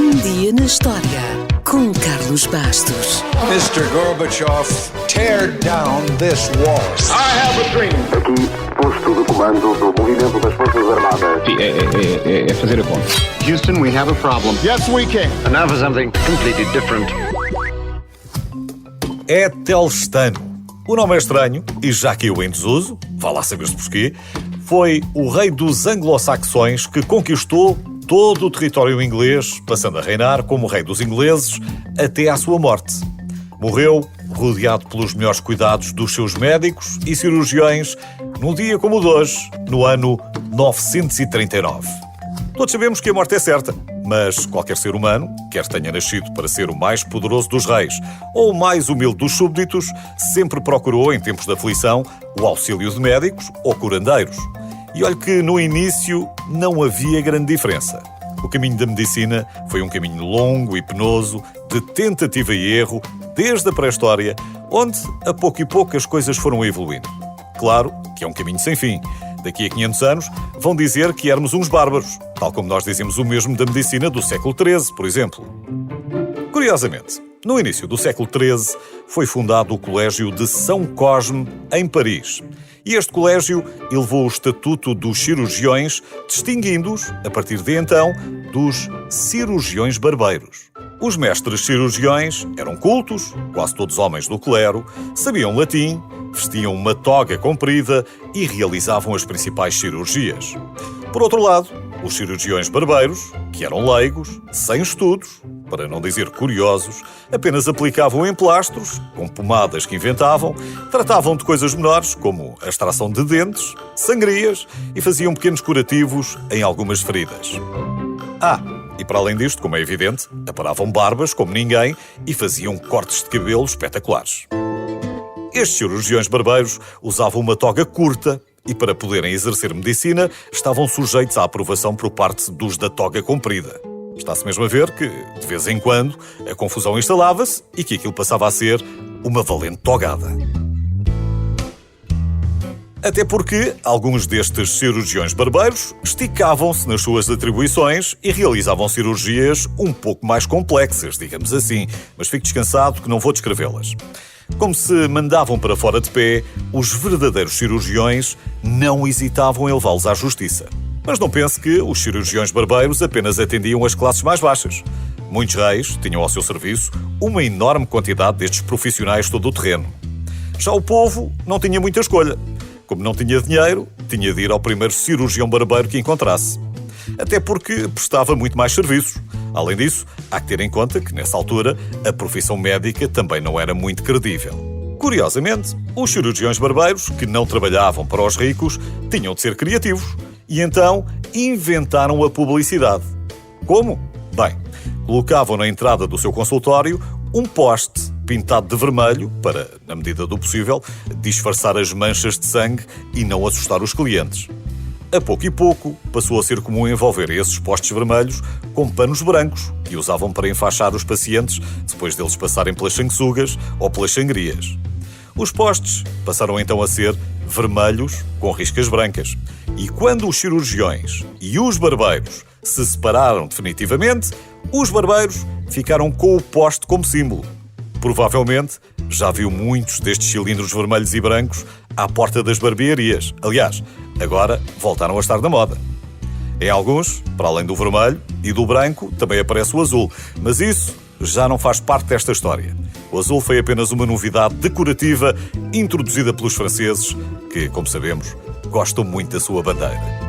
Um dia na história com Carlos Bastos. Mr. Gorbachev, tear down this wall. I have a dream. Aqui, posto de comando do movimento das Forças Armadas. É fazer a conta. Houston, we have a problem. Yes, we can. And now for something completely different. É Telstano. O nome é estranho e já caiu em desuso, vá lá saber-se porquê. Foi o rei dos anglo-saxões que conquistou todo o território inglês, passando a reinar como rei dos ingleses até à sua morte. Morreu rodeado pelos melhores cuidados dos seus médicos e cirurgiões num dia como o de hoje, no ano 939. Todos sabemos que a morte é certa, mas qualquer ser humano, quer tenha nascido para ser o mais poderoso dos reis ou o mais humilde dos súbditos, sempre procurou, em tempos de aflição, o auxílio de médicos ou curandeiros. E olhe que, no início, não havia grande diferença. O caminho da medicina foi um caminho longo e penoso, de tentativa e erro, desde a pré-história, onde, a pouco e pouco, as coisas foram evoluindo. Claro que é um caminho sem fim. Daqui a 500 anos vão dizer que éramos uns bárbaros, tal como nós dizemos o mesmo da medicina do século XIII, por exemplo. Curiosamente, no início do século XIII foi fundado o Colégio de São Cosme, em Paris. E este colégio elevou o estatuto dos cirurgiões, distinguindo-os, a partir de então, dos cirurgiões barbeiros. Os mestres cirurgiões eram cultos, quase todos homens do clero, sabiam latim, vestiam uma toga comprida e realizavam as principais cirurgias. Por outro lado, os cirurgiões barbeiros, que eram leigos, sem estudos, para não dizer curiosos, apenas aplicavam emplastros, com pomadas que inventavam, tratavam de coisas menores, como a extração de dentes, sangrias e faziam pequenos curativos em algumas feridas. E para além disto, como é evidente, aparavam barbas como ninguém e faziam cortes de cabelo espetaculares. Estes cirurgiões barbeiros usavam uma toga curta e, para poderem exercer medicina, estavam sujeitos à aprovação por parte dos da toga comprida. Está-se mesmo a ver que, de vez em quando, a confusão instalava-se e que aquilo passava a ser uma valente togada. Até porque alguns destes cirurgiões barbeiros esticavam-se nas suas atribuições e realizavam cirurgias um pouco mais complexas, digamos assim, mas fique descansado que não vou descrevê-las. Como se mandavam para fora de pé, os verdadeiros cirurgiões não hesitavam em levá-los à justiça. Mas não pense que os cirurgiões barbeiros apenas atendiam as classes mais baixas. Muitos reis tinham ao seu serviço uma enorme quantidade destes profissionais todo o terreno. Já o povo não tinha muita escolha. Como não tinha dinheiro, tinha de ir ao primeiro cirurgião barbeiro que encontrasse. Até porque prestava muito mais serviços. Além disso, há que ter em conta que, nessa altura, a profissão médica também não era muito credível. Curiosamente, os cirurgiões barbeiros, que não trabalhavam para os ricos, tinham de ser criativos e então inventaram a publicidade. Como? Bem, colocavam na entrada do seu consultório um poste pintado de vermelho para, na medida do possível, disfarçar as manchas de sangue e não assustar os clientes. A pouco e pouco, passou a ser comum envolver esses postes vermelhos com panos brancos que usavam para enfaixar os pacientes depois deles passarem pelas sanguessugas ou pelas sangrias. Os postes passaram então a ser vermelhos com riscas brancas. E quando os cirurgiões e os barbeiros se separaram definitivamente, os barbeiros ficaram com o poste como símbolo. Provavelmente já viu muitos destes cilindros vermelhos e brancos à porta das barbearias. Aliás, agora voltaram a estar na moda. Em alguns, para além do vermelho e do branco, também aparece o azul. Mas isso já não faz parte desta história. O azul foi apenas uma novidade decorativa introduzida pelos franceses, que, como sabemos, gostam muito da sua bandeira.